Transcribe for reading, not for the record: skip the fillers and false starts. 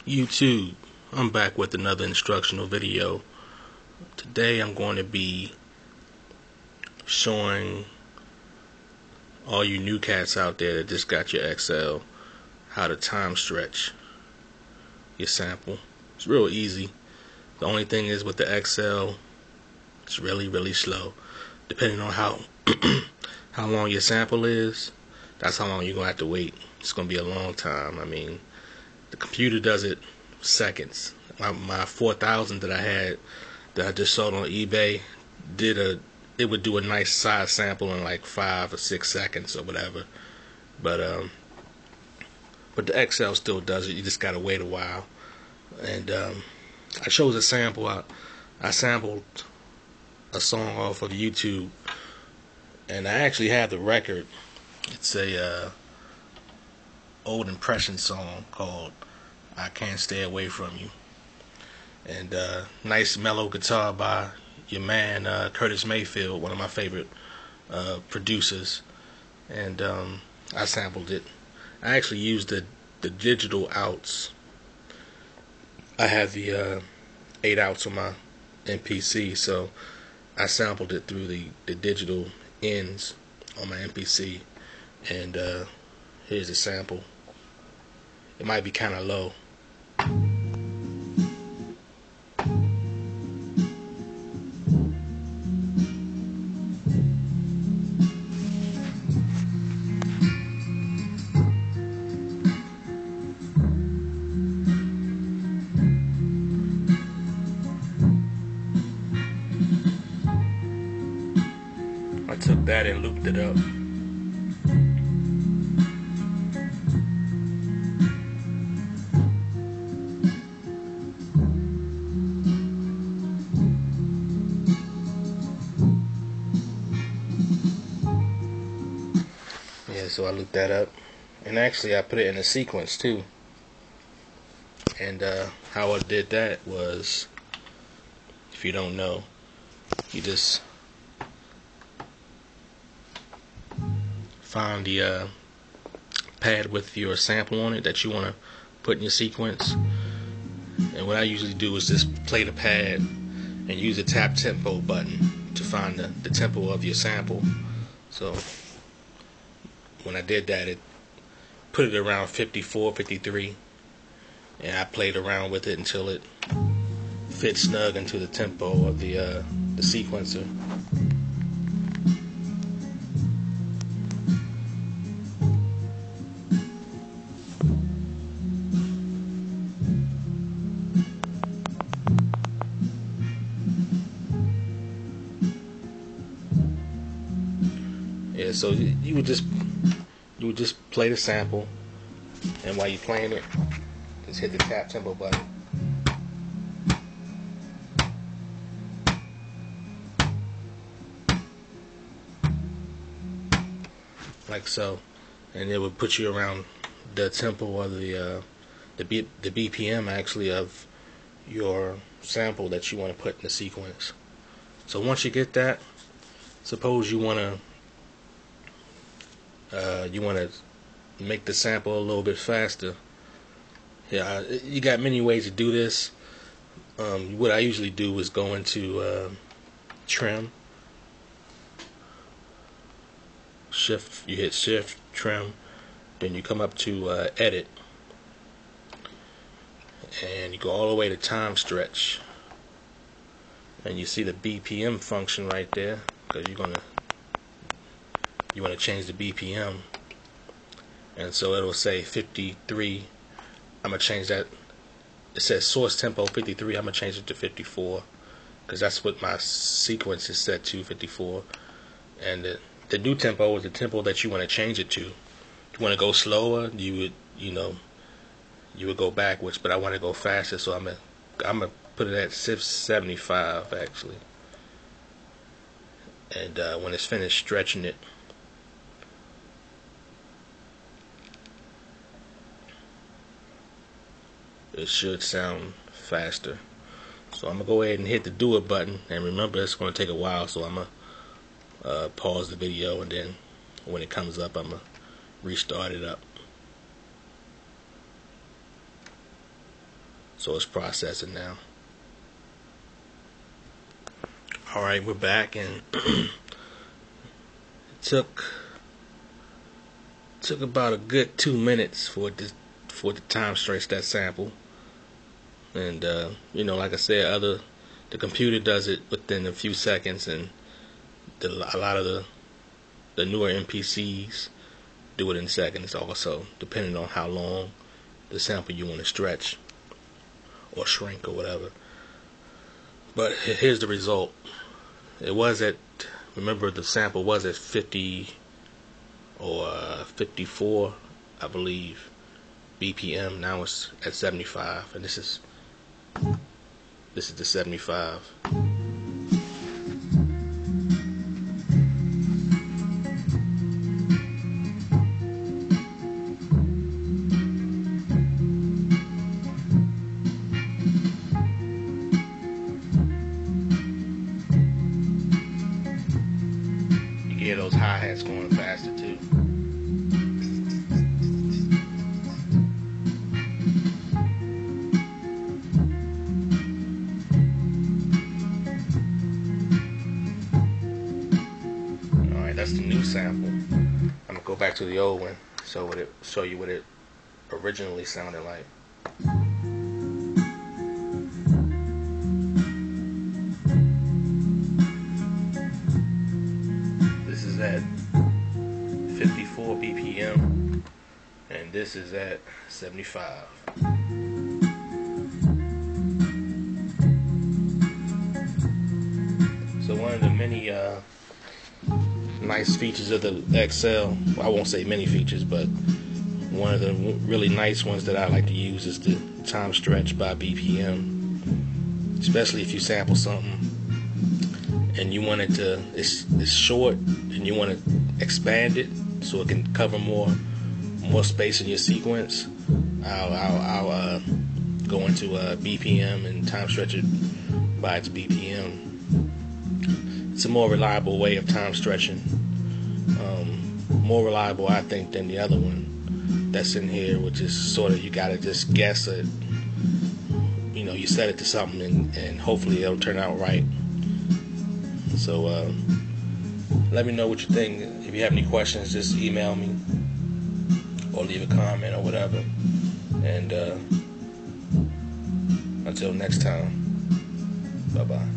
YouTube, I'm back with another instructional video. Today I'm going to be showing all you new cats out there that just got your XL how to time stretch your sample. It's real easy. The only thing is with the XL, it's really slow. Depending on how how long your sample is, that's how long you're gonna have to wait. It's gonna be a long time. I mean, the computer does it seconds. My 4000 that I had that I just sold on eBay it would do a nice size sample in like 5 or 6 seconds or whatever. But the XL still does it. You just gotta wait a while. And I chose a sample. I sampled a song off of YouTube, and I actually have the record. It's a old impression song called "I Can't Stay Away From You," and nice mellow guitar by your man Curtis Mayfield, one of my favorite producers, and I sampled it. I actually used the digital outs. I have the 8 outs on my MPC, so I sampled it through the digital ends on my MPC, and here's the sample. It might be kind of low. I took that and looped it up. Yeah, so I looped that up, and actually I put it in a sequence too. And how I did that was, if you don't know, you just find the pad with your sample on it that you want to put in your sequence. And what I usually do is just play the pad and use the tap tempo button to find the tempo of your sample. So when I did that, it put it around 54, 53, and I played around with it until it fit snug into the tempo of the sequencer. Yeah, so you would just play the sample, and while you're playing it, just hit the tap tempo button. Like so, and it would put you around the tempo or the BPM actually of your sample that you want to put in the sequence. So once you get that, suppose you want to make the sample a little bit faster. Yeah, you got many ways to do this. What I usually do is go into trim, you hit shift, trim, then you come up to edit, and you go all the way to time stretch, and you see the BPM function right there, because you want to change the BPM, and so it'll say 53. I'm gonna change that. It says source tempo 53. I'm gonna change it to 54 because that's what my sequence is set to, 54. And the new tempo is the tempo that you want to change it to. If you want to go slower, you would go backwards, but I want to go faster, so I'm gonna put it at 675 actually. And when it's finished stretching it, it should sound faster. So I'm gonna go ahead and hit the do it button, and remember it's gonna take a while, so I'm gonna pause the video, and then when it comes up I'm gonna restart it up. So it's processing now. Alright, we're back, and it took about a good 2 minutes for it to time stretch that sample. And like I said, the computer does it within a few seconds, and a lot of the newer MPCs do it in seconds also, depending on how long the sample you want to stretch or shrink or whatever. But here's the result. Remember, the sample was at 50 or 54, I believe, BPM. Now it's at 75, and this is the 75. You hear those hi-hats going faster too. That's the new sample. I'm gonna go back to the old one, show you what it originally sounded like. This is at 54 BPM, and this is at 75. So one of the many nice features of the XL, I won't say many features, but one of the really nice ones that I like to use is the time stretch by BPM, especially if you sample something and you want it to, it's short and you want to expand it so it can cover more space in your sequence. I'll go into BPM and time stretch it by its BPM. It's a more reliable way of time stretching. More reliable, I think, than the other one that's in here, which is sort of, you gotta just guess it. You set it to something and hopefully it'll turn out right. So let me know what you think. If you have any questions, just email me or leave a comment or whatever. And until next time, bye-bye.